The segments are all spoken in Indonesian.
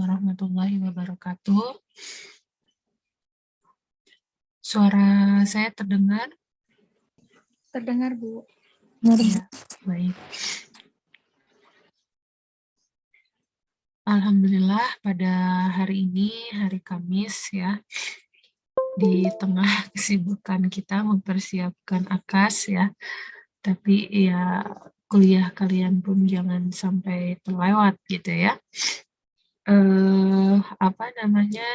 warahmatullahi wabarakatuh. Suara saya terdengar? Terdengar, Bu. Ya, baik. Alhamdulillah pada hari ini, hari Kamis ya, di tengah kesibukan kita mempersiapkan AKAS ya, tapi ya kuliah kalian pun jangan sampai terlewat gitu ya. Apa namanya,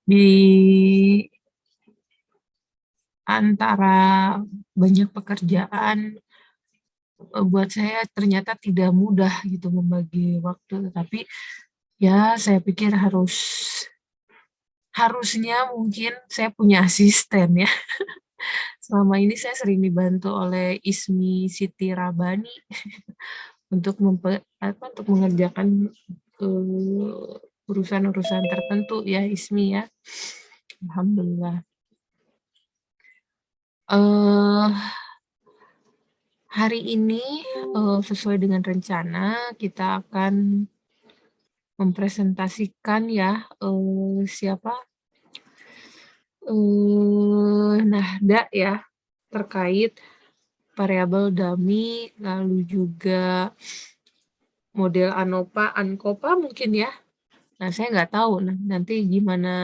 di antara banyak pekerjaan, buat saya ternyata tidak mudah gitu membagi waktu, tetapi ya saya pikir harusnya mungkin saya punya asisten ya. Selama ini saya sering dibantu oleh Ismi Siti Rabani untuk untuk mengerjakan urusan-urusan tertentu ya Ismi ya. Alhamdulillah. Hari ini sesuai dengan rencana kita akan mempresentasikan ya siapa Nahda ya terkait variabel dummy, lalu juga model ANOPA, ANCOPA mungkin ya. Nah saya nggak tahu nanti gimana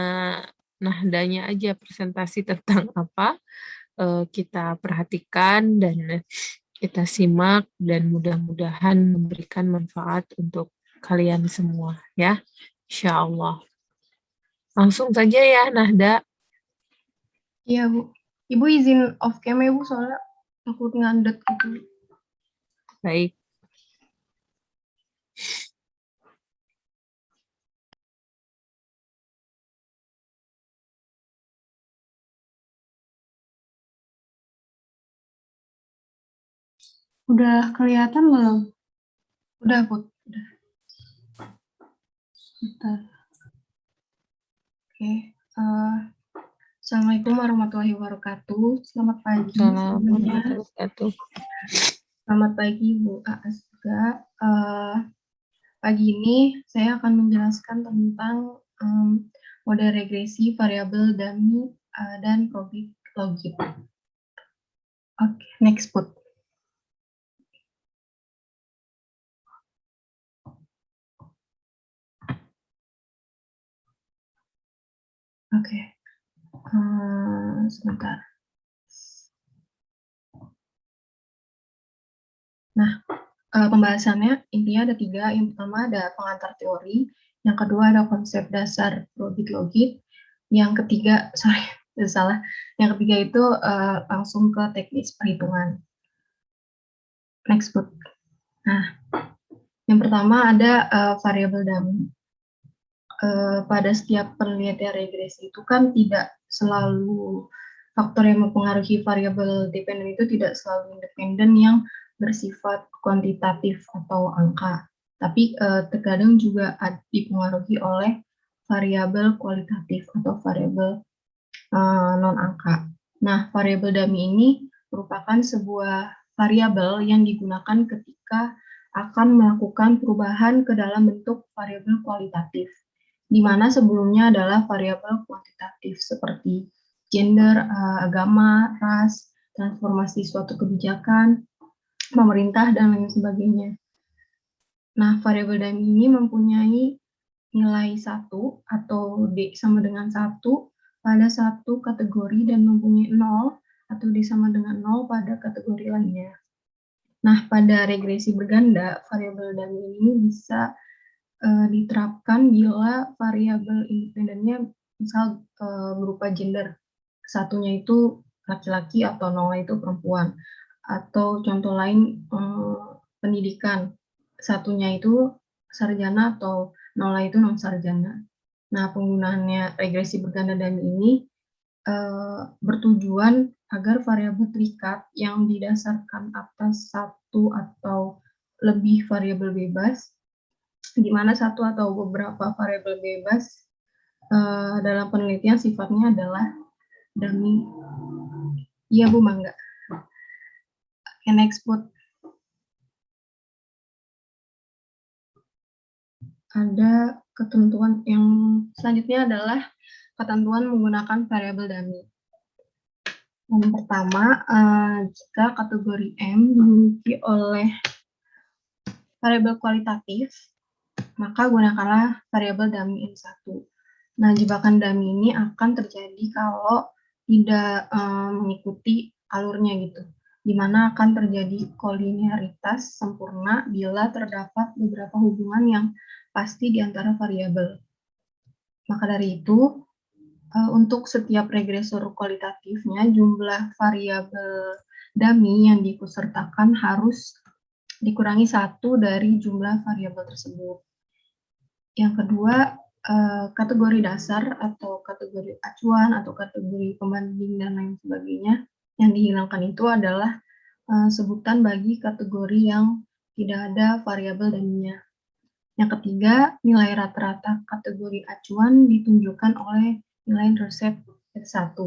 Nahdanya aja presentasi tentang apa, kita perhatikan dan kita simak dan mudah-mudahan memberikan manfaat untuk kalian semua ya, insya Allah. Langsung saja ya Nahda. Iya, Bu. Ibu izin off cam ya, Bu, soalnya takut ngandet gitu. Baik. Udah kelihatan belum? Udah, Bu. Udah. Bentar. Oke. Assalamualaikum warahmatullahi wabarakatuh. Selamat pagi. Assalamualaikum warahmatullahi wabarakatuh. Selamat pagi, Bu Aas juga. Pagi ini saya akan menjelaskan tentang model regresi, variabel dummy, dan probit logit. Oke, next, Bu. Oke. Sebentar. Nah, pembahasannya intinya ada 3. Yang pertama ada pengantar teori, yang kedua ada konsep dasar probit logit, yang ketiga, salah. Yang ketiga itu langsung ke teknis perhitungan. Next, Bu. Nah, yang pertama ada variabel dummy. Pada setiap penelitian regresi itu kan tidak selalu faktor yang mempengaruhi variabel dependen itu tidak selalu independen yang bersifat kuantitatif atau angka, tapi terkadang juga dipengaruhi oleh variabel kualitatif atau variabel non-angka. Nah, variabel dummy ini merupakan sebuah variabel yang digunakan ketika akan melakukan perubahan ke dalam bentuk variabel kualitatif, di mana sebelumnya adalah variabel kuantitatif seperti gender, agama, ras, transformasi suatu kebijakan, pemerintah, dan lain sebagainya. Nah, variabel dummy ini mempunyai nilai 1 atau D sama dengan 1 pada satu kategori dan mempunyai 0 atau D sama dengan 0 pada kategori lainnya. Nah, pada regresi berganda, variabel dummy ini bisa diterapkan bila variabel independennya misal berupa gender. Satunya itu laki-laki atau 0 itu perempuan. Atau contoh lain pendidikan. Satunya itu sarjana atau 0 itu non sarjana. Nah, penggunaannya regresi berganda dummy ini bertujuan agar variabel terikat yang didasarkan atas satu atau lebih variabel bebas, di mana satu atau beberapa variabel bebas dalam penelitian sifatnya adalah dummy. Iya, Bu, Mangga. Oke, next, Bu. ada ketentuan yang selanjutnya adalah ketentuan menggunakan variabel dummy. Yang pertama, jika kategori M dimiliki oleh variabel kualitatif, maka gunakanlah variabel dummy M1. Nah, jebakan dummy ini akan terjadi kalau tidak mengikuti alurnya gitu, di mana akan terjadi kolinearitas sempurna bila terdapat beberapa hubungan yang pasti di antara variabel. Maka dari itu, untuk setiap regresor kualitatifnya, jumlah variabel dummy yang diikutsertakan harus dikurangi 1 dari jumlah variabel tersebut. Yang kedua, kategori dasar atau kategori acuan atau kategori pembanding dan lain sebagainya yang dihilangkan itu adalah sebutan bagi kategori yang tidak ada variabel dummy-nya. Yang ketiga, nilai rata-rata kategori acuan ditunjukkan oleh nilai intercept X1.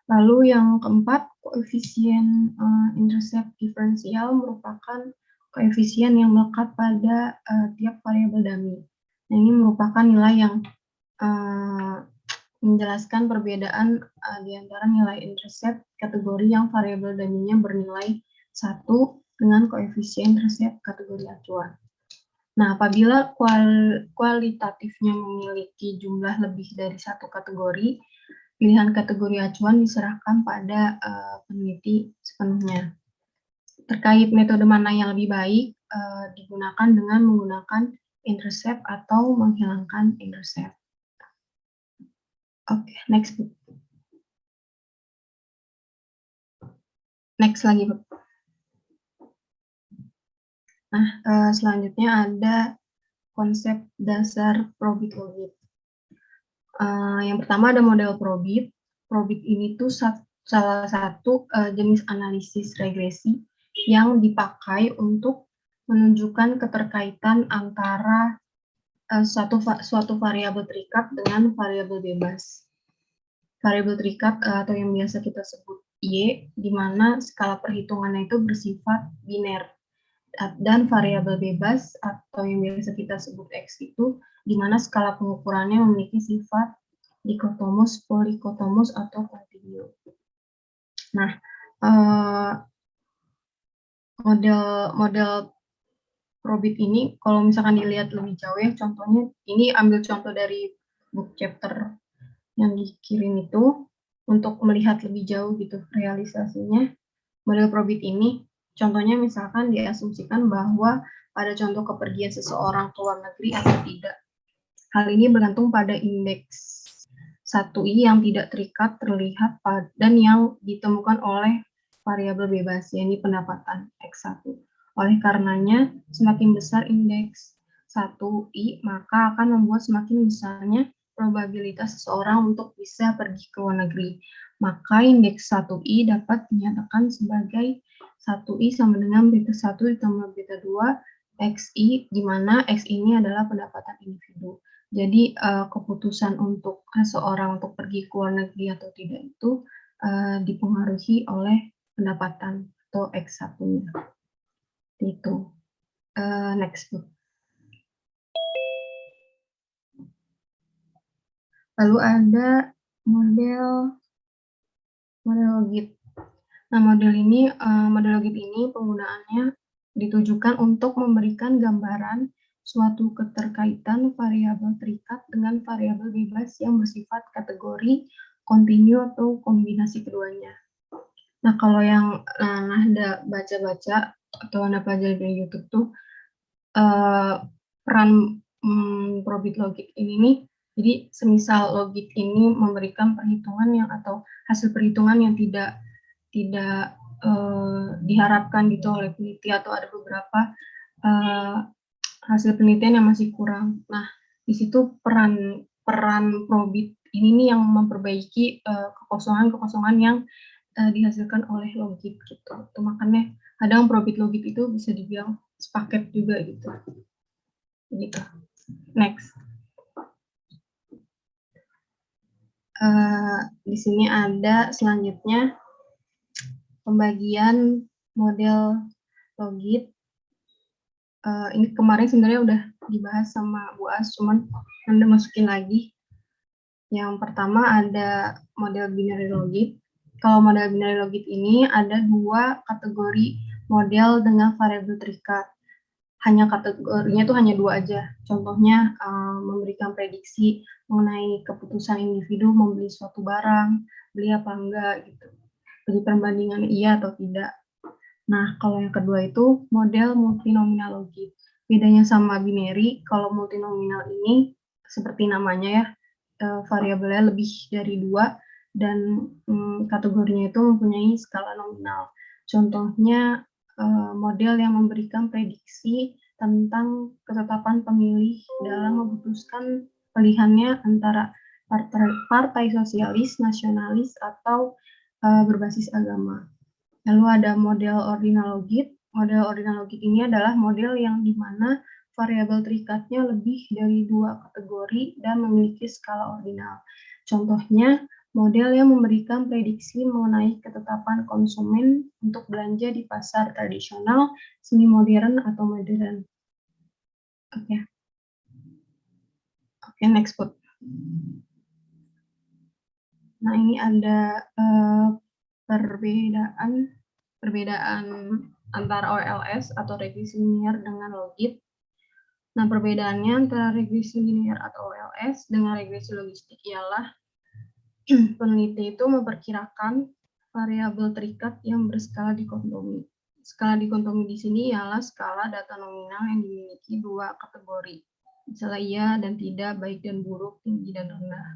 Lalu yang keempat, koefisien intercept diferensial merupakan koefisien yang melekat pada tiap variabel dummy. Nah, ini merupakan nilai yang menjelaskan perbedaan di antara nilai intercept kategori yang variabel dummy-nya bernilai 1 dengan koefisien intercept kategori acuan. Nah, apabila kualitatifnya memiliki jumlah lebih dari 1 kategori, pilihan kategori acuan diserahkan pada peneliti sepenuhnya. Terkait metode mana yang lebih baik, digunakan dengan menggunakan intercept atau menghilangkan intercept. Oke, next. Next lagi, Bu. Nah, selanjutnya ada konsep dasar probit logit. Yang pertama ada model probit. Probit ini tuh salah satu jenis analisis regresi yang dipakai untuk menunjukkan keterkaitan antara suatu variabel terikat dengan variabel bebas. Variabel terikat atau yang biasa kita sebut Y, di mana skala perhitungannya itu bersifat biner. Dan variabel bebas atau yang biasa kita sebut X itu di mana skala pengukurannya memiliki sifat dikotomus, polikotomus, atau kontinu. Nah, model probit ini kalau misalkan dilihat lebih jauh ya, contohnya ini ambil contoh dari book chapter yang dikirim itu untuk melihat lebih jauh gitu realisasinya. Model probit ini contohnya misalkan diasumsikan bahwa pada contoh kepergian seseorang ke luar negeri atau tidak. Hal ini bergantung pada indeks 1i yang tidak terikat terlihat dan yang ditemukan oleh variabel bebas, yaitu pendapatan X1. Oleh karenanya, semakin besar indeks 1i, maka akan membuat semakin besarnya probabilitas seseorang untuk bisa pergi ke luar negeri. Maka indeks 1i dapat dinyatakan sebagai 1i sama dengan beta 1 ditambah beta 2 xi, di mana x ini adalah pendapatan individu. Jadi keputusan untuk seseorang untuk pergi ke luar negeri atau tidak itu dipengaruhi oleh pendapatan atau X1-nya. Itu. Next. Lalu ada model logit. Nah, model logit ini penggunaannya ditujukan untuk memberikan gambaran suatu keterkaitan variabel terikat dengan variabel bebas yang bersifat kategori kontinu atau kombinasi keduanya. Nah, kalau yang Nahda baca-baca atau Anda pelajari dari YouTube tuh peran probit logit ini nih, jadi semisal logit ini memberikan perhitungan yang atau hasil perhitungan yang tidak diharapkan gitu oleh peneliti atau ada beberapa hasil penelitian yang masih kurang. Nah, di situ peran probit ini nih yang memperbaiki kekosongan-kekosongan yang dihasilkan oleh logit gitu. Itu makanya kadang probit logit itu bisa dibilang sepaket juga gitu. Gitu. Next. Di sini ada selanjutnya pembagian model logit Ini kemarin sebenarnya udah dibahas sama Bu As, cuman Anda masukin lagi. Yang pertama ada model binary logit. Kalau model binary logit ini ada 2 kategori model dengan variabel terikat. Hanya kategorinya itu hanya 2 aja. Contohnya memberikan prediksi mengenai keputusan individu membeli suatu barang, beli apa enggak gitu. Jadi perbandingan iya atau tidak. Nah, kalau yang kedua itu model multinominal logit. Bedanya sama binary, kalau multinominal ini seperti namanya ya, variabelnya lebih dari 2 dan kategorinya itu mempunyai skala nominal. Contohnya model yang memberikan prediksi tentang ketetapan pemilih dalam memutuskan pilihannya antara partai sosialis, nasionalis, atau berbasis agama. Lalu ada model ordinal logit. Model ordinal logit ini adalah model yang di mana variabel terikatnya lebih dari 2 kategori dan memiliki skala ordinal. Contohnya, model yang memberikan prediksi mengenai ketetapan konsumen untuk belanja di pasar tradisional, semi modern atau modern. Oke. Oke, next put. Nah, ini ada perbedaan antara OLS atau regresi linear dengan logit. Nah, perbedaannya antara regresi linear atau OLS dengan regresi logistik ialah peneliti itu memperkirakan variabel terikat yang berskala dikotomi. Skala dikotomi di sini ialah skala data nominal yang dimiliki 2 kategori, misalnya iya dan tidak, baik dan buruk, tinggi dan rendah.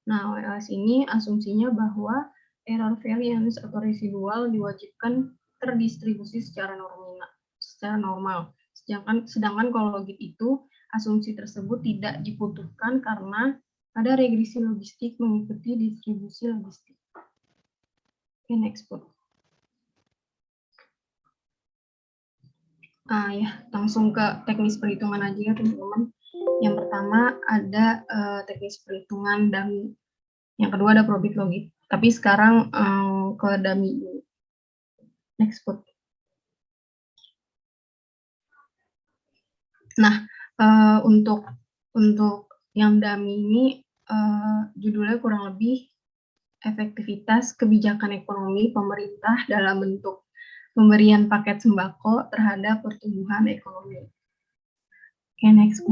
Nah, OLS ini asumsinya bahwa error variance atau residual diwajibkan terdistribusi secara normal. Sedangkan kalau logit itu, asumsi tersebut tidak dibutuhkan karena ada regresi logistik mengikuti distribusi logistik. Oke, next put. Ya, langsung ke teknis perhitungan aja ya teman-teman. Yang pertama ada teknis perhitungan dummy. Yang kedua ada probit logit. Tapi sekarang ke dummy dulu. Next put. Nah, untuk yang dummy ini judulnya kurang lebih efektivitas kebijakan ekonomi pemerintah dalam bentuk pemberian paket sembako terhadap pertumbuhan ekonomi. Oke, next.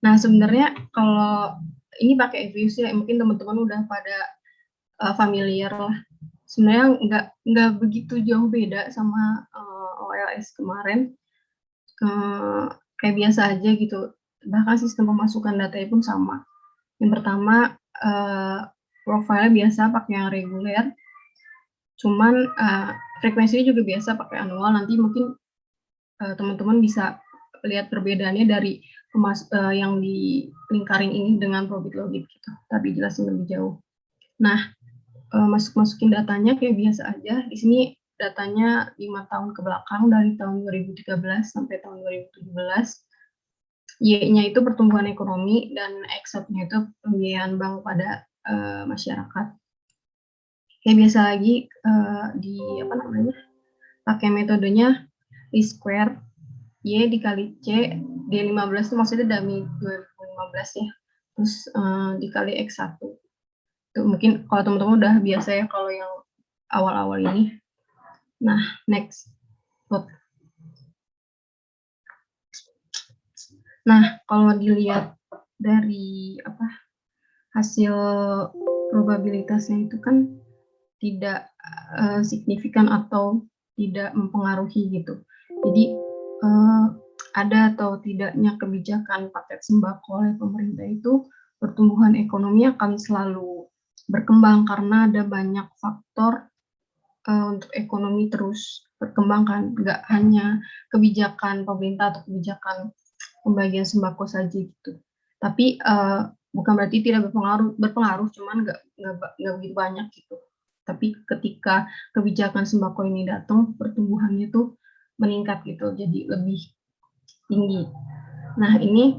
Nah, sebenarnya kalau ini pakai EVIUS ya, mungkin teman-teman udah pada familiar lah. Sebenarnya nggak begitu jauh beda sama OLS kemarin. Kayak biasa aja gitu. Bahkan sistem pemasukan datanya pun sama. Yang pertama, profilnya biasa pakai yang reguler. Cuman frekuensinya juga biasa pakai annual. Nanti mungkin teman-teman bisa lihat perbedaannya dari yang di lingkaran ini dengan probit logit gitu. Tapi jelasin lebih jauh. Nah, masukin datanya kayak biasa aja. Di sini datanya 5 tahun ke belakang dari tahun 2013 sampai tahun 2017. Y-nya itu pertumbuhan ekonomi dan X-nya itu pembiayaan bank pada masyarakat. Kayak biasa lagi pakai metodenya least square Y dikali C, D15 itu maksudnya dummy 2015 ya, terus dikali X1. Itu mungkin kalau teman-teman udah biasa ya kalau yang awal-awal ini. Nah, next. Nah, kalau dilihat dari hasil probabilitasnya itu kan tidak signifikan atau tidak mempengaruhi gitu. Jadi ada atau tidaknya kebijakan paket sembako oleh pemerintah itu pertumbuhan ekonomi akan selalu berkembang karena ada banyak faktor untuk ekonomi terus berkembang kan, nggak hanya kebijakan pemerintah atau kebijakan pembagian sembako saja gitu. Tapi bukan berarti tidak berpengaruh, cuman nggak begitu banyak gitu. Tapi ketika kebijakan sembako ini datang, pertumbuhannya tuh meningkat gitu, jadi lebih tinggi. Nah, ini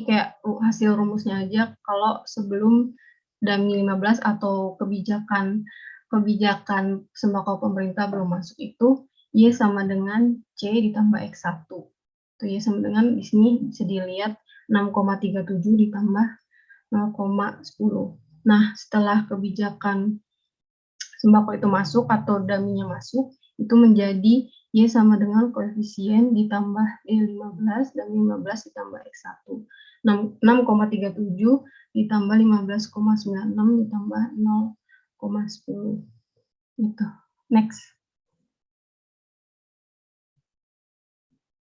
kayak hasil rumusnya aja. Kalau sebelum dummy 15 atau kebijakan sembako pemerintah belum masuk itu, Y sama dengan C ditambah X1. Itu Y sama dengan, di sini bisa dilihat 6,37 ditambah 0,10. Nah, setelah kebijakan sembako itu masuk atau daminya masuk, itu menjadi Y sama dengan koefisien ditambah D15 dan 15 ditambah X1. 6,37 ditambah 15,96 ditambah 0,10. Gitu. Next.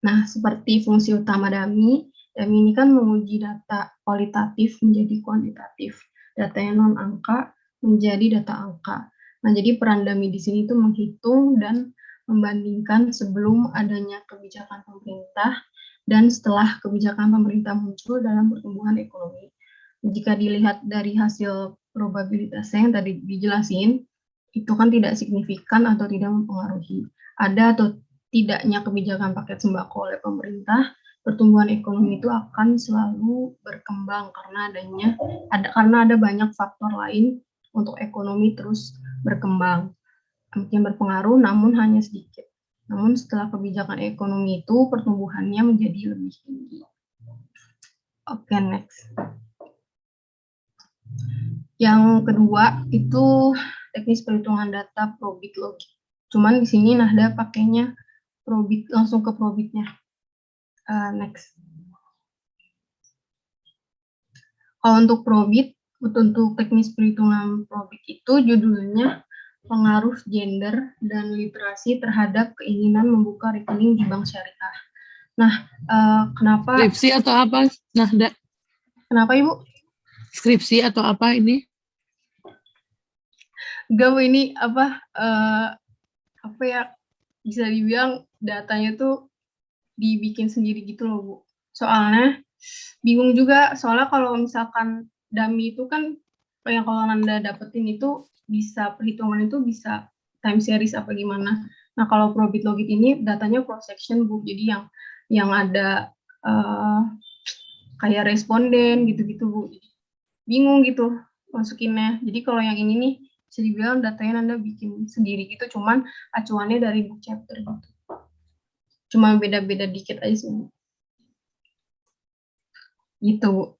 Nah, seperti fungsi utama dummy ini kan menguji data kualitatif menjadi kuantitatif. Data yang non-angka menjadi data angka. Nah, jadi peran dummy di sini itu menghitung dan membandingkan sebelum adanya kebijakan pemerintah dan setelah kebijakan pemerintah muncul dalam pertumbuhan ekonomi. Jika dilihat dari hasil probabilitasnya yang tadi dijelasin, itu kan tidak signifikan atau tidak mempengaruhi. Ada atau tidaknya kebijakan paket sembako oleh pemerintah, pertumbuhan ekonomi itu akan selalu berkembang karena ada banyak faktor lain untuk ekonomi terus berkembang. Mungkin berpengaruh namun hanya sedikit. Namun setelah kebijakan ekonomi itu pertumbuhannya menjadi lebih tinggi. Oke, next. Yang kedua itu teknis perhitungan data probit logik. Cuman di sini Nahda pakainya probit langsung ke probitnya. Next. Kalau untuk probit, untuk teknis perhitungan probit itu judulnya pengaruh gender dan literasi terhadap keinginan membuka rekening di bank syariah. Nah, kenapa? Skripsi atau apa? Nahda? Kenapa, Ibu? Skripsi atau apa ini? Enggak, Bu, ini apa ya, bisa dibilang datanya tuh dibikin sendiri gitu loh, Bu. Soalnya bingung juga, soalnya kalau misalkan dummy itu kan yang kalau Anda dapetin itu bisa perhitungan itu bisa time series apa gimana. Nah, kalau probit logit ini datanya cross section, Bu. Jadi yang ada kayak responden gitu-gitu, Bu. Bingung gitu masukinnya. Jadi kalau yang ini nih bisa dibilang datanya Anda bikin sendiri gitu, cuman acuannya dari book chapter gitu. Cuma beda-beda dikit aja sih. Gitu.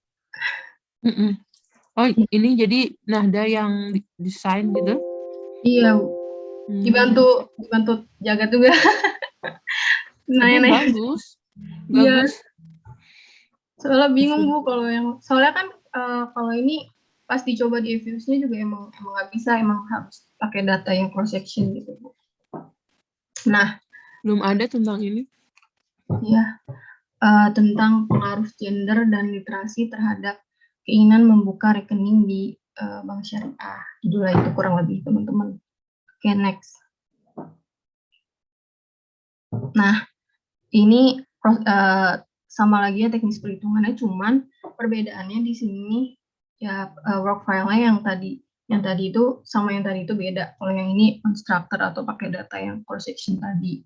Oh, ini jadi Nahda yang desain gitu? Iya, Bu. Dibantu jaga juga. Tapi Nanya-nanya. bagus. Iya. Bagus. Soalnya bingung, Bu, soalnya kan kalau ini pas dicoba di Evius-nya juga emang nggak bisa, emang harus pakai data yang cross section gitu, Bu. Nah, belum ada tentang ini. Ya, tentang pengaruh gender dan literasi terhadap keinginan membuka rekening di bank syariah. Judulnya itu kurang lebih, teman-teman. Oke, next. Nah, ini sama lagi ya teknis perhitungannya, cuman perbedaannya di sini ya work file-nya yang tadi itu sama yang tadi itu beda. Kalau yang ini unstructured atau pakai data yang cross section tadi.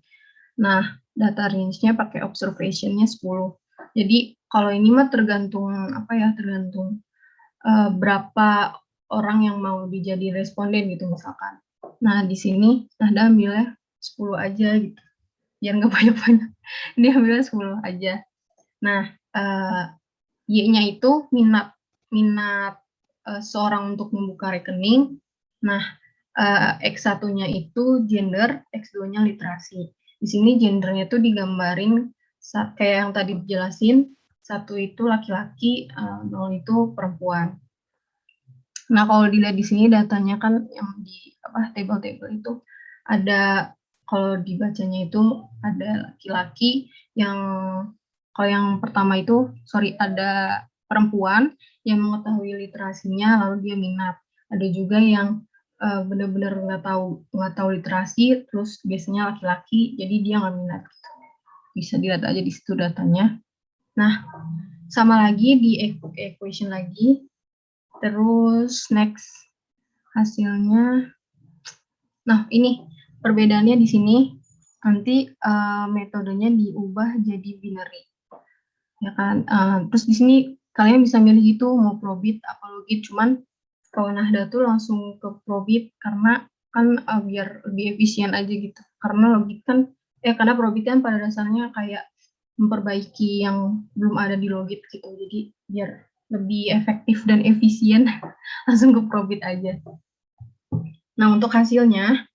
Nah, data range-nya pakai observation-nya 10. Jadi kalau ini mah tergantung berapa orang yang mau dijadi responden gitu misalkan. Nah, di sini Nahda ambilnya 10 aja gitu. Biar nggak banyak-banyak. Dia ambilnya 10 aja. Nah, Y-nya itu minat seorang untuk membuka rekening. Nah, X1-nya itu gender, X2-nya literasi. Di sini gendernya itu digambarin kayak yang tadi dijelasin, 1 itu laki-laki, 0 itu perempuan. Nah, kalau dilihat di sini datanya kan yang di table-table itu ada, kalau dibacanya itu ada laki-laki yang, kalau yang pertama itu, ada perempuan yang mengetahui literasinya lalu dia minat. Ada juga yang benar-benar nggak tahu literasi, terus biasanya laki-laki, jadi dia nggak minat. Bisa dilihat aja di situ datanya. Nah, sama lagi di equation lagi. Terus next hasilnya. Nah, ini perbedaannya di sini nanti metodenya diubah jadi binary. Ya kan? Terus di sini kalian bisa milih gitu mau probit apa logit, cuman kalau Nahda tuh langsung ke probit karena kan biar lebih efisien aja gitu. Karena logit kan, karena probit kan pada dasarnya kayak memperbaiki yang belum ada di logit gitu. Jadi biar lebih efektif dan efisien, langsung ke probit aja. Nah, untuk hasilnya,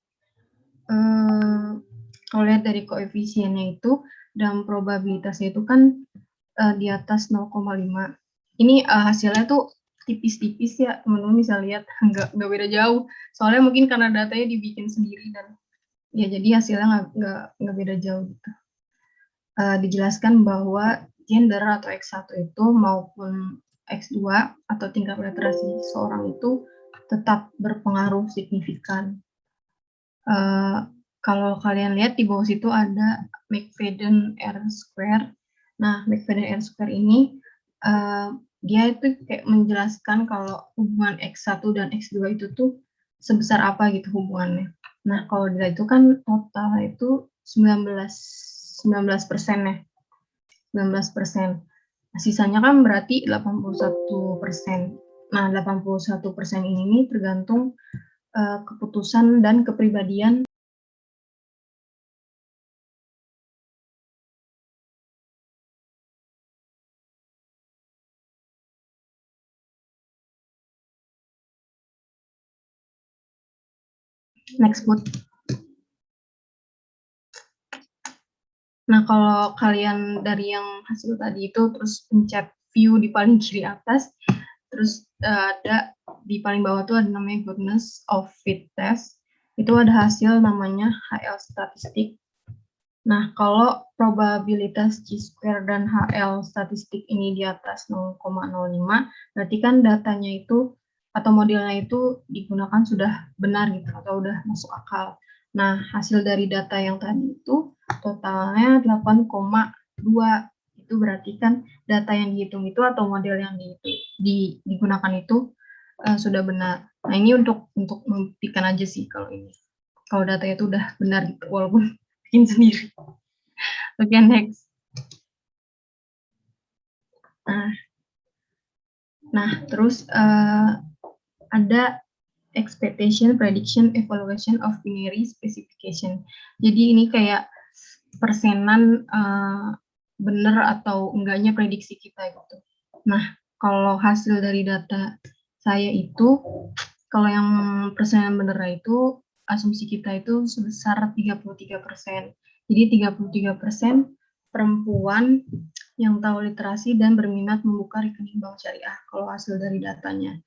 kalau lihat dari koefisiennya itu, dan probabilitasnya itu kan di atas 0,5. Ini hasilnya tuh tipis-tipis ya, teman-teman bisa lihat, nggak beda jauh. Soalnya mungkin karena datanya dibikin sendiri dan ya jadi hasilnya nggak beda jauh gitu. Dijelaskan bahwa gender atau X1 itu maupun X2 atau tingkat literasi seorang itu tetap berpengaruh signifikan. Kalau kalian lihat di bawah situ ada McFadden R-square. Nah, McFadden R-square ini dia itu kayak menjelaskan kalau hubungan X1 dan X2 itu tuh sebesar apa gitu hubungannya. Nah, kalau dia itu kan total itu 19% ya. 19%. Nah, sisanya kan berarti 81%. Nah, 81% ini tergantung keputusan dan kepribadian. Next boot. Nah, kalau kalian dari yang hasil tadi itu terus pencet view di paling kiri atas, terus ada di paling bawah tuh ada namanya goodness of fit test. Itu ada hasil namanya HL statistik. Nah, kalau probabilitas Chi-square dan HL statistik ini di atas 0,05, berarti kan datanya itu atau modelnya itu digunakan sudah benar gitu atau udah masuk akal. Nah, hasil dari data yang tadi itu totalnya 8,2. Itu berarti kan data yang dihitung itu atau model yang digunakan itu sudah benar. Nah, ini untuk membuktikan aja sih kalau ini. Kalau data itu udah benar gitu, walaupun bikin sendiri. Oke, next. Nah, terus ada expectation, prediction, evaluation of binary specification. Jadi ini kayak persenan benar atau enggaknya prediksi kita gitu. Nah, kalau hasil dari data saya itu, kalau yang persenan benar itu, asumsi kita itu sebesar 33%. Jadi 33% perempuan yang tahu literasi dan berminat membuka rekening bank syariah kalau hasil dari datanya.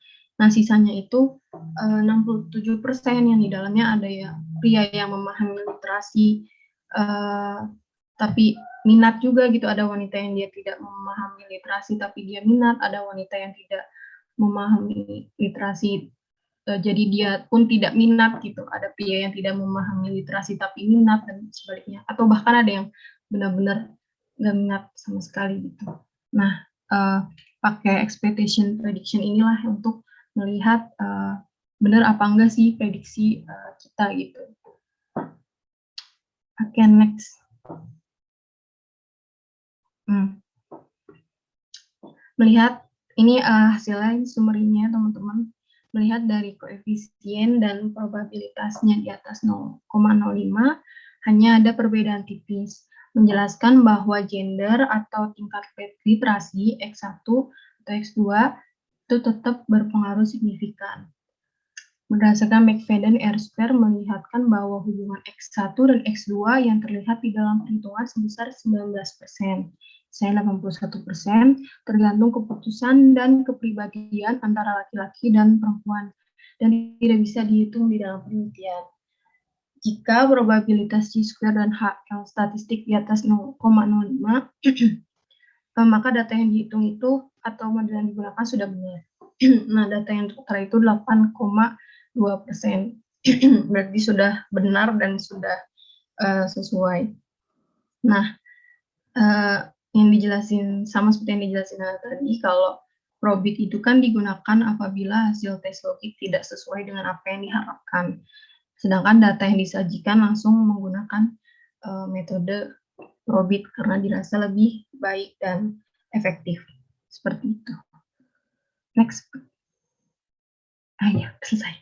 Nah, sisanya itu 67% yang di dalamnya ada ya pria yang memahami literasi, tapi minat juga gitu. Ada wanita yang dia tidak memahami literasi tapi dia minat, ada wanita yang tidak memahami literasi jadi dia pun tidak minat gitu. Ada pria yang tidak memahami literasi tapi minat dan sebaliknya. Atau bahkan ada yang benar-benar nggak minat sama sekali gitu. Nah, pakai expectation prediction inilah untuk melihat benar apa enggak sih prediksi kita gitu. Oke, next. Melihat ini hasilnya summary-nya teman-teman. Melihat dari koefisien dan probabilitasnya di atas 0,05, hanya ada perbedaan tipis. Menjelaskan bahwa gender atau tingkat literasi X1 atau X2 itu tetap berpengaruh signifikan. Berdasarkan McFadden R-square melihatkan bahwa hubungan X1 dan X2 yang terlihat di dalam perhitungan sebesar 19%. Saya 81%, tergantung keputusan dan kepribadian antara laki-laki dan perempuan, dan tidak bisa dihitung di dalam penelitian. Jika probabilitas Chi-square dan HL statistik di atas 0,05, maka data yang dihitung itu atau model yang digunakan sudah benar. Nah, data yang tertera itu 8,2%. Berarti sudah benar dan sudah sesuai. Nah, yang dijelasin sama seperti yang dijelasin tadi, kalau probit itu kan digunakan apabila hasil tes logik tidak sesuai dengan apa yang diharapkan. Sedangkan data yang disajikan langsung menggunakan metode probit karena dirasa lebih baik dan efektif. Seperti itu. Next. Ya, selesai.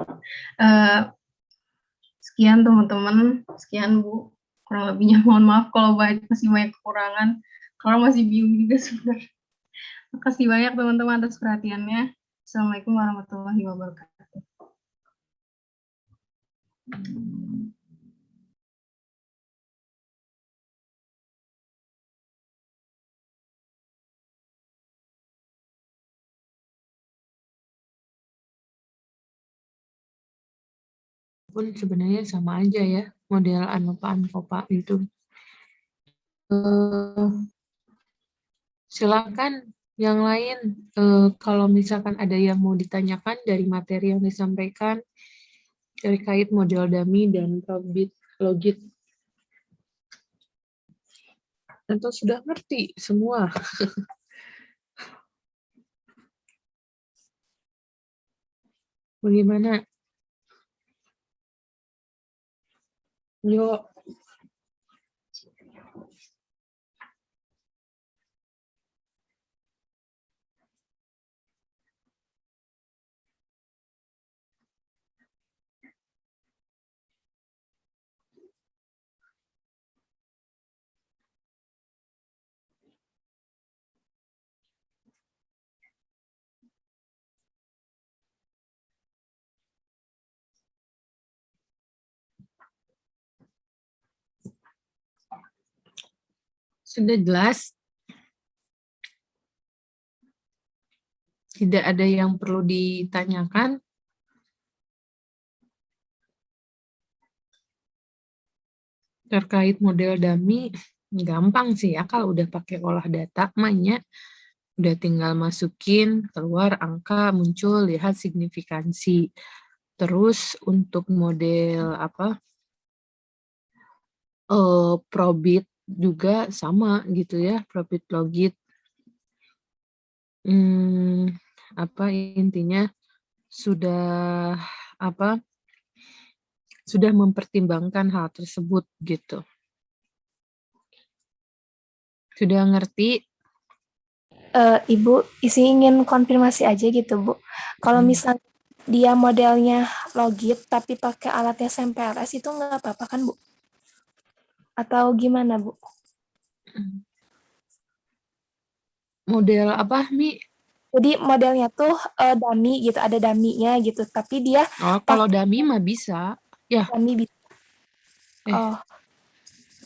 Sekian teman-teman, sekian Bu. Kurang lebihnya mohon maaf kalau masih banyak kekurangan. Kalau masih bingung juga sebenarnya. Makasih banyak teman-teman atas perhatiannya. Assalamualaikum warahmatullahi wabarakatuh. Pun sebenarnya sama aja ya, model Anopa Ankopa itu. Silakan yang lain, kalau misalkan ada yang mau ditanyakan dari materi yang disampaikan terkait model dummy dan probit logit. Tentu sudah ngerti semua. Bagaimana? Yuk. Sudah jelas? Tidak ada yang perlu ditanyakan? Terkait model dummy, gampang sih ya kalau udah pakai olah data, mainnya udah tinggal masukin, keluar angka, muncul, lihat signifikansi. Terus untuk model probit juga sama gitu ya, probit logit. Intinya sudah sudah mempertimbangkan hal tersebut gitu. Sudah ngerti? Ibu, ingin konfirmasi aja gitu, Bu. Kalau misalnya dia modelnya logit tapi pakai alatnya SMPLS itu nggak apa-apa kan, Bu? Atau gimana, Bu? Model apa, Mi? Jadi modelnya tuh dummy gitu, ada dummy-nya gitu, tapi dia kalau dummy mah bisa. Ya. Dummy bisa. Oh.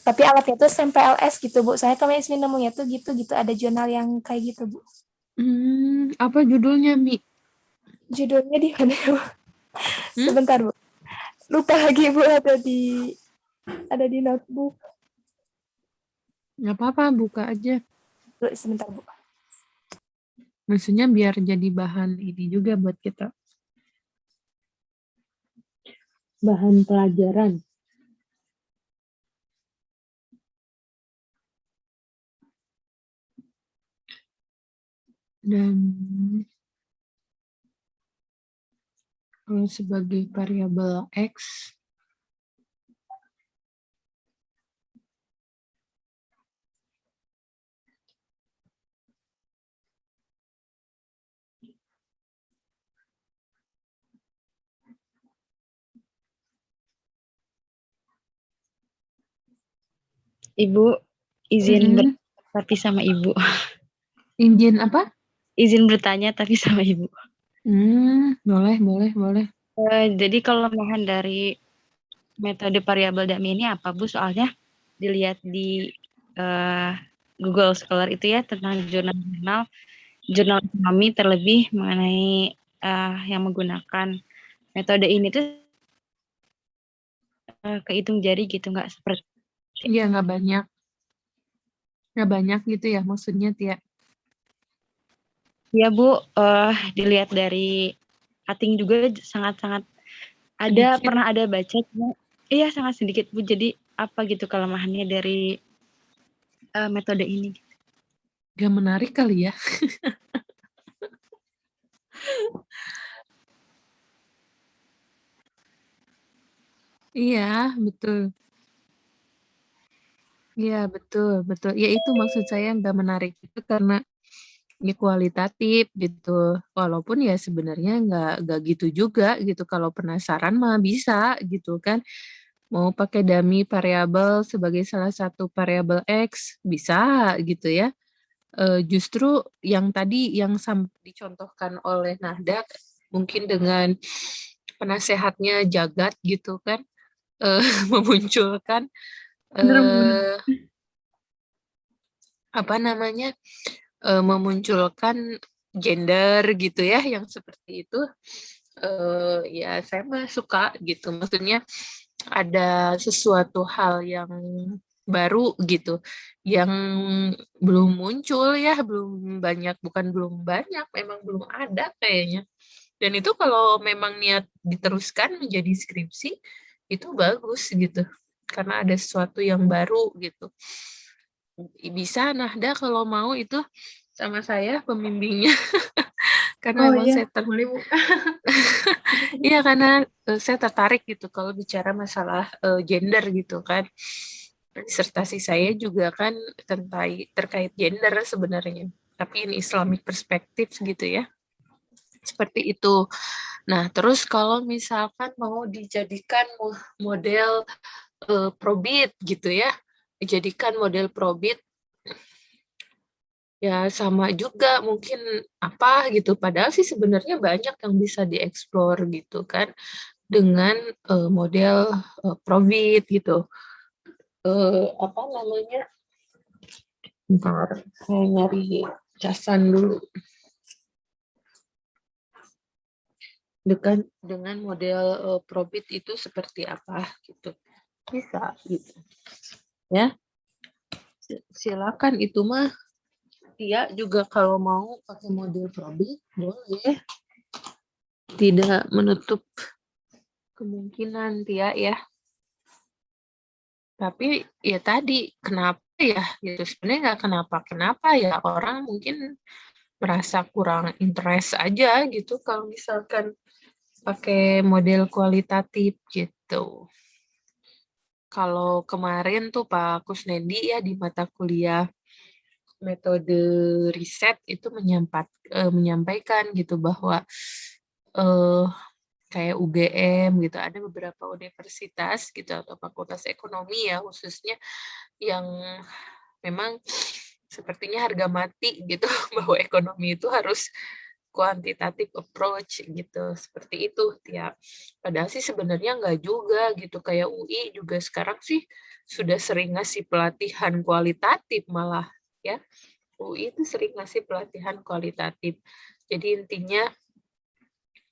Tapi alatnya tuh SMPLS gitu, Bu. Saya kemarin nemunya tuh gitu, ada jurnal yang kayak gitu, Bu. Apa judulnya, Mi? Judulnya di mana, Bu? Sebentar, Bu. Lupa lagi, Bu, ada di notebook. Nggak apa-apa, buka aja. Sebentar, Bu. Maksudnya biar jadi bahan ini juga buat kita. Bahan pelajaran. Dan kalau sebagai variabel X, Ibu, izin tapi sama Ibu. Izin apa? Izin bertanya tapi sama Ibu. Boleh. Jadi kelemahan dari metode variabel dummy ini apa, Bu? Soalnya dilihat di Google Scholar itu ya tentang jurnal ekonomi terlebih mengenai yang menggunakan metode ini tuh kehitung jari gitu, nggak seperti. Iya, nggak banyak. Nggak banyak gitu ya maksudnya, Tia? Iya, Bu. Dilihat dari cutting juga sangat-sangat ada, pernah ada baca. Iya, sangat sedikit, Bu. Jadi apa gitu kelemahannya dari metode ini? Gak menarik kali ya. Iya, betul. Iya, betul. Ya itu maksud saya nggak menarik itu karena ya kualitatif gitu. Walaupun ya sebenarnya nggak gitu juga gitu. Kalau penasaran mah bisa gitu kan. Mau pakai dummy variabel sebagai salah satu variabel X bisa gitu ya. Justru yang tadi yang dicontohkan oleh Nahda mungkin dengan penasehatnya Jagat gitu kan, memunculkan Bener-bener. apa namanya, memunculkan gender gitu ya, yang seperti itu, ya saya mah suka gitu. Maksudnya ada sesuatu hal yang baru gitu, yang belum muncul ya, belum banyak, bukan belum banyak, memang belum ada kayaknya. Dan itu kalau memang niat diteruskan menjadi skripsi, itu bagus gitu. Karena ada sesuatu yang baru gitu. Bisa Nahda kalau mau itu sama saya pembimbingnya. Karena Oh memang iya, saya boleh Bu. iya karena saya tertarik gitu kalau bicara masalah gender gitu kan. Disertasi saya juga kan terkait gender sebenarnya. Tapi in Islamic perspective gitu ya. Seperti itu. Nah, terus kalau misalkan mau dijadikan model probit gitu ya, dijadikan model probit, ya sama juga mungkin apa gitu. Padahal sih sebenarnya banyak yang bisa dieksplor gitu kan dengan model probit gitu. Apa namanya? Bentar, saya nyari casan dulu. Dengan model probit itu seperti apa gitu. Bisa gitu. Ya, silakan itu mah. Tia juga kalau mau pakai model probit boleh. Tidak menutup kemungkinan Tia ya. Tapi ya tadi kenapa ya gitu, sebenarnya nggak kenapa ya, orang mungkin merasa kurang interest aja gitu kalau misalkan pakai model kualitatif gitu. Kalau kemarin tuh Pak Kusnedi ya di mata kuliah metode riset itu menyampaikan gitu bahwa kayak UGM gitu, ada beberapa universitas gitu atau fakultas ekonomi ya khususnya yang memang sepertinya harga mati gitu bahwa ekonomi itu harus quantitative approach gitu, seperti itu tiap. Padahal sih sebenarnya nggak juga gitu, kayak UI juga sekarang sih sudah sering ngasih pelatihan kualitatif malah ya. UI itu sering ngasih pelatihan kualitatif. Jadi intinya,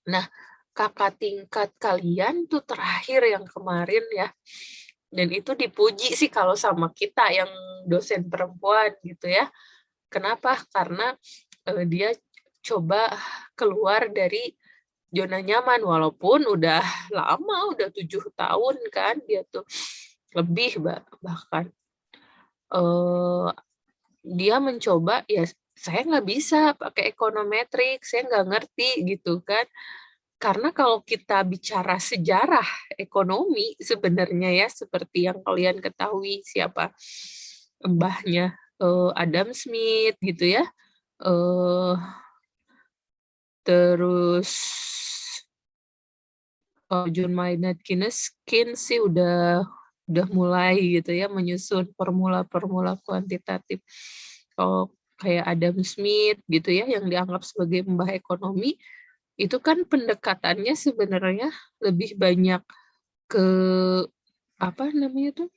nah kakak tingkat kalian tuh terakhir yang kemarin ya, dan itu dipuji sih kalau sama kita yang dosen perempuan gitu ya. Kenapa? Karena dia coba keluar dari zona nyaman walaupun udah lama, udah 7 tahun kan dia tuh lebih bahkan dia mencoba ya, saya nggak bisa pakai ekonometrik, saya nggak ngerti gitu kan. Karena kalau kita bicara sejarah ekonomi sebenarnya ya, seperti yang kalian ketahui siapa mbahnya Adam Smith gitu ya, terus John Maynard Keynes sih udah mulai gitu ya menyusun formula-formula kuantitatif. Kalau kayak Adam Smith gitu ya yang dianggap sebagai mbah ekonomi, itu kan pendekatannya sebenarnya lebih banyak ke apa namanya tuh,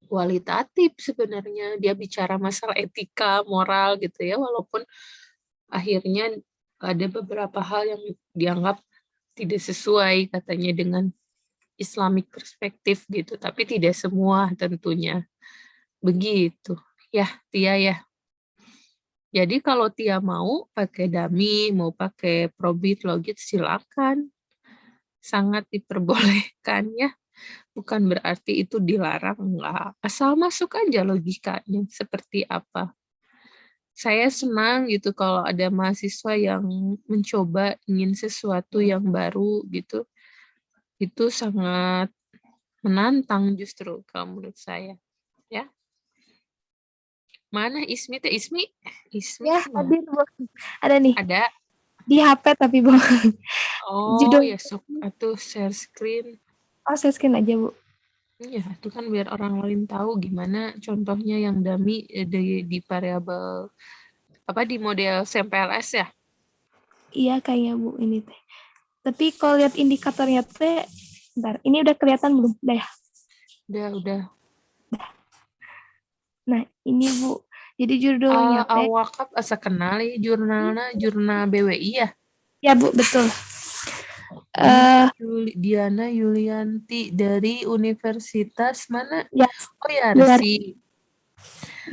kualitatif sebenarnya. Dia bicara masalah etika, moral gitu ya, walaupun akhirnya ada beberapa hal yang dianggap tidak sesuai katanya dengan Islamic perspektif gitu, tapi tidak semua tentunya. Begitu. Ya, Tia ya. Jadi kalau Tia mau pakai dummy, mau pakai probit, logit, silakan. Sangat diperbolehkan ya. Bukan berarti itu dilarang, enggak. Asal masuk aja logikanya seperti apa. Saya senang gitu kalau ada mahasiswa yang mencoba ingin sesuatu yang baru gitu. Itu sangat menantang justru kalau menurut saya. Ya. Mana Ismi teh? Ismi Ya, mah. hadir, Bu. Ada nih. Ada. Di HP tapi, Bu. Oh, Judul. ya sok atuh share screen. Oh, saya scan aja, Bu. Iya, itu kan biar orang lain tahu gimana contohnya yang dummy di variabel apa di model SMPLS ya. Iya, kayaknya, Bu, ini teh. Tapi kalau lihat indikatornya teh, bentar, ini udah kelihatan belum? Udah ya? Udah. Nah, ini, Bu. Jadi judulnya teh, Awakap asa kenal ya jurnalna, jurnal BWI ya. ya, Bu, betul. Diana Yulianti dari Universitas mana? Ya, Oh ya, luar. Resi.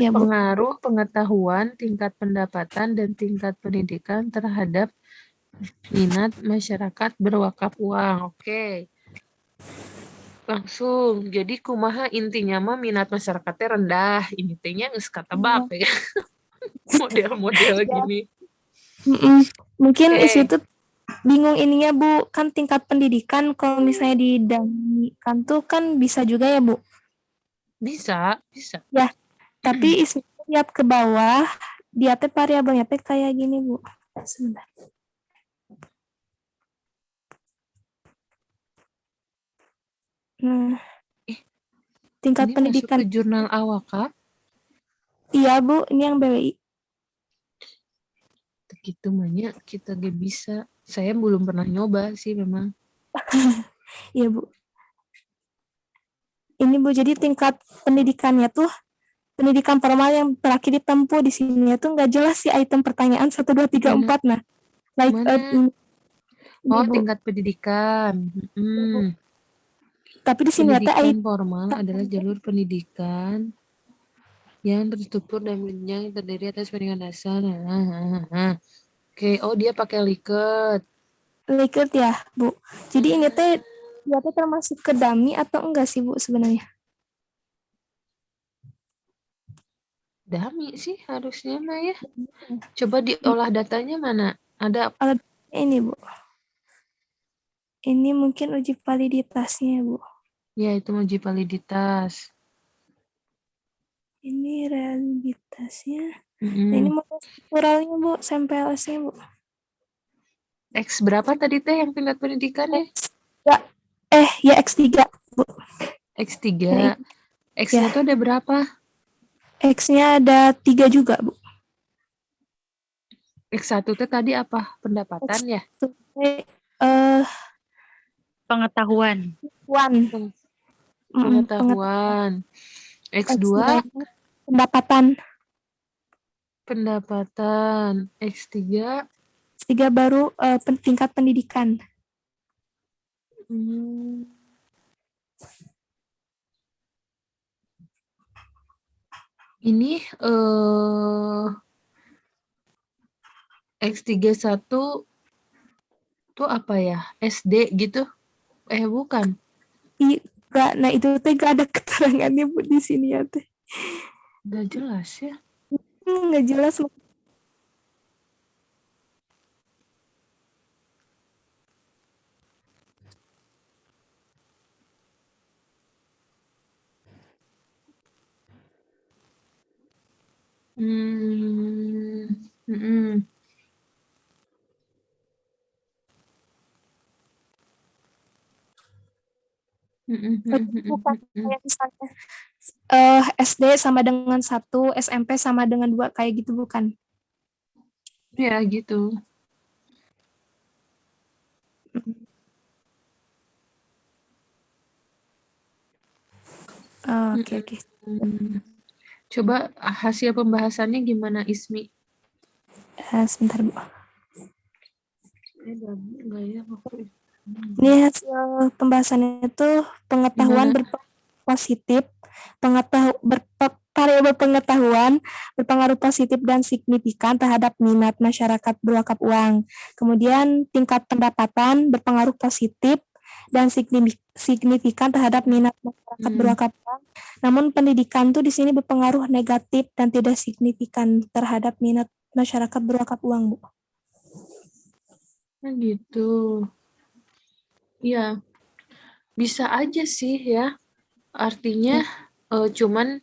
Ya, Bu. Pengaruh pengetahuan, tingkat pendapatan, dan tingkat pendidikan terhadap minat masyarakat berwakaf uang. Oke. Langsung. Jadi kumaha intinya mah minat masyarakatnya rendah. Ini tehnya geus katebak ya. Model-model gini. Mungkin Oke. isu itu bingung ininya, Bu. Kan tingkat pendidikan kalau misalnya didamikan tuh kan bisa juga ya, Bu. Bisa. Ya, tapi isu lihat ke bawah, dia teh variabelnya teh kayak gini, Bu. Sebentar. Nah, tingkat Ini pendidikan. masuk ke jurnal Awakaf. Iya, Bu, ini yang BWI. Gitu banyak kita gak bisa. Saya belum pernah nyoba sih memang. Iya, Bu. Ini, Bu, jadi tingkat pendidikannya tuh pendidikan formal yang terakhir ditempuh di sini tuh nggak jelas sih item pertanyaan 1, 2, 3, 4. Nah, like Mana? ini, Bu. Tingkat pendidikan. Tapi di sini Pendidikan formal adalah jalur pendidikan yang terstruktur dan yang terdiri atas pendidikan dasar. Oke, oh dia pakai Likert. Likert ya, Bu. Jadi ini teh dia teh termasuk ke dummy atau enggak sih, Bu, sebenarnya? Dummy sih harusnya mah ya. Coba diolah datanya mana? Ada Ini, Bu. Ini mungkin uji validitasnya, Bu. ya itu uji validitas. Ini realitasnya. Nah, ini model strukturalnya, Bu, SMPLS-nya, Bu. X berapa tadi teh yang tingkat pendidikannya? Ya X3, Bu. X3. Nah, X-nya tuh ada berapa? X-nya ada 3 juga, Bu. X1 tuh tadi apa? Pendapatan ya? Pengetahuan. Pengetahuan. X2 pendapatan. X3 baru tingkat pendidikan. Ini X31 tuh apa ya? SD gitu? Bukan. Enggak, nah itu teh gak ada keterangannya, Bu, di sini ya teh. Gak jelas ya. Nggak jelas. Bukan kayak misalnya SD sama dengan 1, SMP sama dengan 2, kayak gitu bukan? Ya gitu. Oke. Coba hasil pembahasannya gimana, Ismi? Sebentar, Bu. Enggak ya waktu itu. Ini hasil pembahasannya itu pengetahuan positif, variabel pengetahuan berpengaruh positif dan signifikan terhadap minat masyarakat berwakaf uang. Kemudian tingkat pendapatan berpengaruh positif dan signifikan terhadap minat masyarakat berwakaf uang. Namun pendidikan tuh di sini berpengaruh negatif dan tidak signifikan terhadap minat masyarakat berwakaf uang, Bu. Gitu. Ya, bisa aja sih ya. Artinya cuman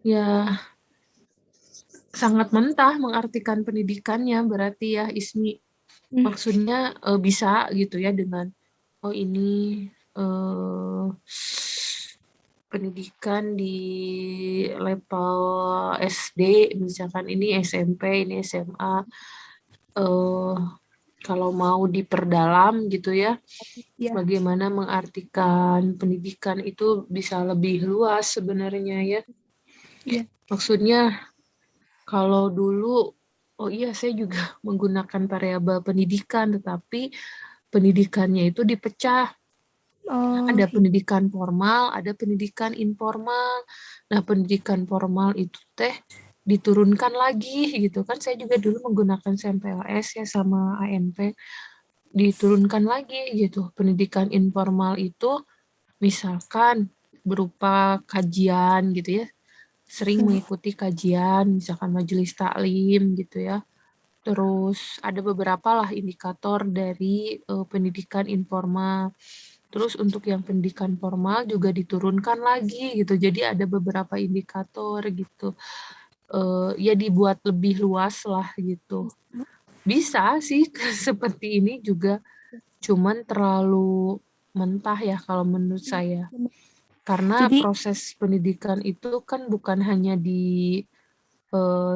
ya sangat mentah mengartikan pendidikannya berarti ya Ismi. Maksudnya bisa gitu ya dengan ini pendidikan di level SD, misalkan ini SMP, ini SMA. Kalau mau diperdalam gitu ya, bagaimana mengartikan pendidikan itu bisa lebih luas sebenarnya ya. Maksudnya kalau dulu, saya juga menggunakan variabel pendidikan, tetapi pendidikannya itu dipecah. Ada pendidikan formal, ada pendidikan informal. Nah, pendidikan formal itu diturunkan lagi gitu kan. Saya juga dulu menggunakan SMPLS ya sama ANP. Diturunkan lagi gitu. Pendidikan informal itu misalkan berupa kajian gitu ya. Sering mengikuti kajian, misalkan majelis taklim gitu ya. Terus ada beberapa lah indikator dari pendidikan informal. Terus untuk yang pendidikan formal juga diturunkan lagi gitu. Jadi ada beberapa indikator gitu. Ya dibuat lebih luas lah gitu. Bisa sih seperti ini juga, cuman terlalu mentah ya kalau menurut saya. Karena Jadi, proses pendidikan itu kan bukan hanya di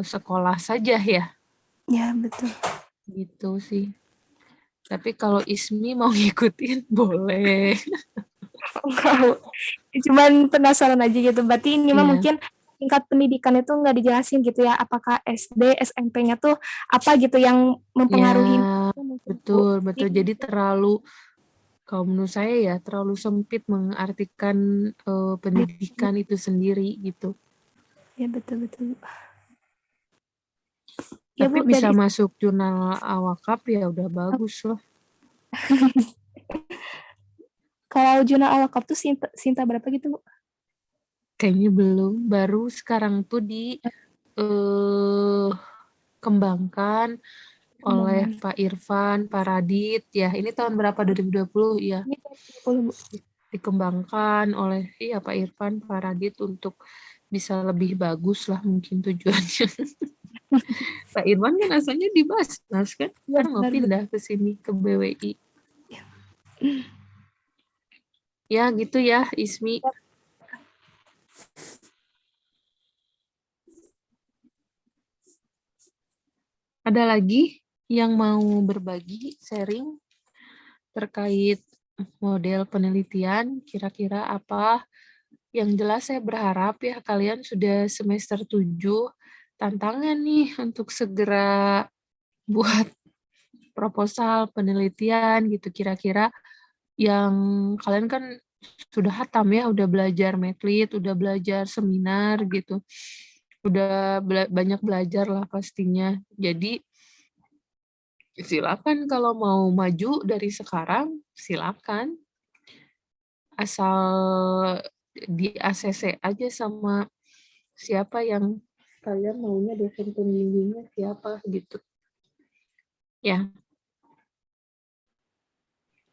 sekolah saja ya. ya betul. Gitu sih. Tapi kalau Ismi mau ngikutin boleh. Cuman penasaran aja gitu. Berarti ini mah Iya. mungkin tingkat pendidikan itu nggak dijelasin gitu ya. Apakah SD, SMP-nya tuh apa gitu yang mempengaruhi? Ya, betul. Jadi terlalu, kalau menurut saya ya, terlalu sempit mengartikan pendidikan itu sendiri gitu. Ya betul-betul. Ya Tapi Bu, bisa dari masuk jurnal awakaf ya udah bagus loh. kalau jurnal awakaf tuh Sinta berapa gitu Bu? Kayaknya belum, baru sekarang tuh kembangkan oleh Pak Irfan, Pak Radit. Ya, ini tahun berapa? 2020 ya. Ini 20 Bu. Dikembangkan oleh Pak Irfan, Pak Radit untuk bisa lebih bagus lah mungkin tujuannya. Pak Irfan kan asalnya di Basnas kan, sekarang mau pindah ke sini ke BWI. Ya gitu ya Ismi. Ada lagi yang mau berbagi, sharing terkait model penelitian, kira-kira apa? Yang jelas saya berharap ya kalian sudah semester 7, tantangan nih untuk segera buat proposal penelitian gitu, kira-kira yang kalian kan sudah hatam ya, udah belajar Medlit, udah belajar seminar gitu, udah banyak belajar lah pastinya. Jadi silakan kalau mau maju dari sekarang, silakan. Asal di ACC aja sama siapa yang kalian maunya, dosen pembimbingnya siapa gitu. Ya.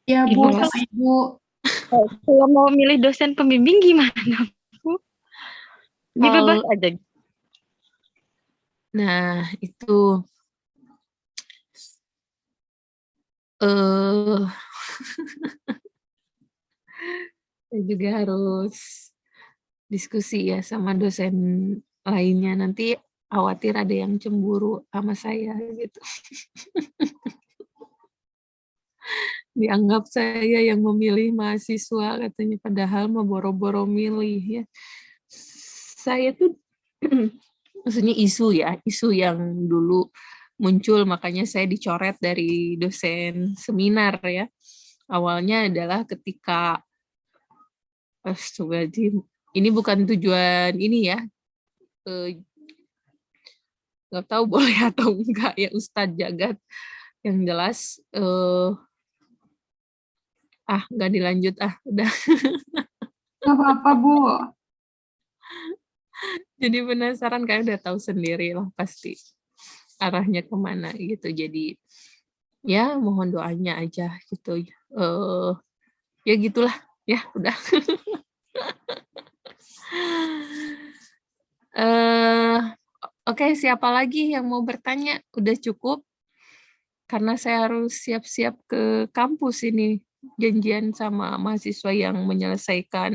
Ya Bu, Jelas. sama Ibu. Kalau mau milih dosen pembimbing gimana Bu? Bebas aja. Nah, itu saya juga harus diskusi ya sama dosen lainnya. Nanti khawatir ada yang cemburu sama saya gitu. Dianggap saya yang memilih mahasiswa katanya, padahal mah boro-boro milih ya. Saya tuh maksudnya isu yang dulu muncul, makanya saya dicoret dari dosen seminar ya. Awalnya adalah ketika ini bukan tujuan ini ya, nggak tahu boleh atau enggak ya Ustadz Jagat, yang jelas nggak dilanjut udah. Nggak apa-apa Bu. Jadi penasaran, kayak udah tahu sendiri lah pasti arahnya kemana gitu. Jadi ya mohon doanya aja gitu. Ya gitulah ya udah. Oke, siapa lagi yang mau bertanya? Udah cukup? Karena saya harus siap-siap ke kampus ini. Janjian sama mahasiswa yang menyelesaikan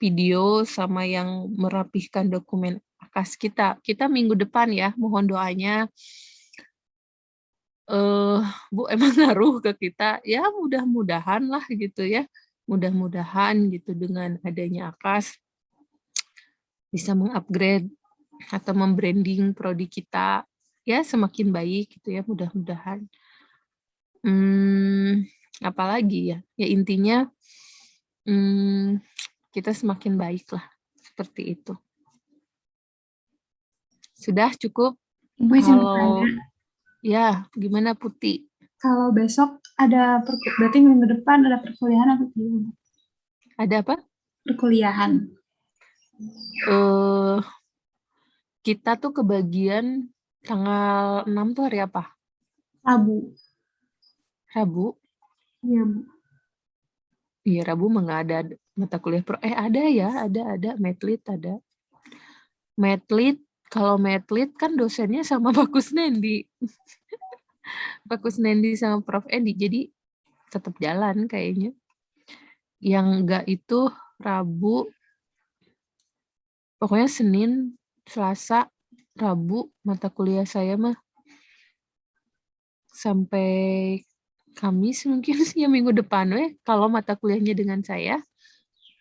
video sama yang merapihkan dokumen AKAS kita. Kita minggu depan ya, mohon doanya. Bu, emang ngaruh ke kita? Ya mudah-mudahan lah gitu ya. Mudah-mudahan gitu dengan adanya AKAS bisa mengupgrade atau membranding prodi kita ya semakin baik gitu ya, mudah-mudahan. Apalagi ya? Ya intinya kita semakin baik lah, seperti itu. Sudah cukup? Ibu izin Kalau bertanya. ya, gimana Putih? Kalau besok ada berarti minggu depan ada perkuliahan atau gimana? Ada apa? Perkuliahan. Kita tuh kebagian tanggal 6 tuh hari apa? Rabu. Rabu? Iya, Bu. Iya, Rabu mah nggak ada mata kuliah ada ya, ada Medlit ada. Medlit, kalau Medlit kan dosennya sama Pak Kusnendi. Pak Kusnendi sama Prof. Edi, jadi tetap jalan kayaknya. Yang enggak itu Rabu, pokoknya Senin, Selasa, Rabu, mata kuliah saya mah sampai Kamis mungkin ya minggu depan kalau mata kuliahnya dengan saya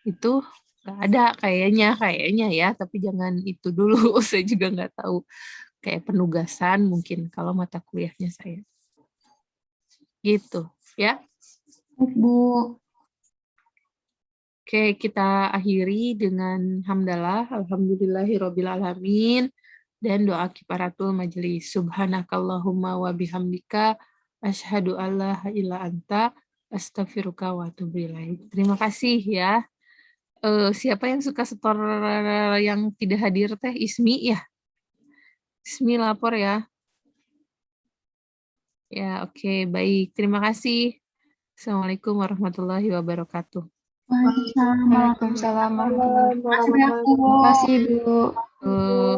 itu nggak ada kayaknya ya, tapi jangan itu dulu. Saya juga nggak tahu, kayak penugasan mungkin kalau mata kuliahnya saya gitu ya. Baik, Bu. Oke, kita akhiri dengan hamdalah, alhamdulillahirabbil alamin, dan doa kifaratul majelis. Subhanakallahumma wa bihamdika asyhadu alla ilaha illa anta astaghfiruka wa atubu ilaik. Terima kasih ya. Siapa yang suka setor yang tidak hadir teh? Ismi ya? Ismi lapor ya. Ya, oke, baik. Terima kasih. Assalamualaikum warahmatullahi wabarakatuh. Waalaikumsalam. Waalaikumsalam warahmatullahi Terima kasih, Bu. wabarakatuh.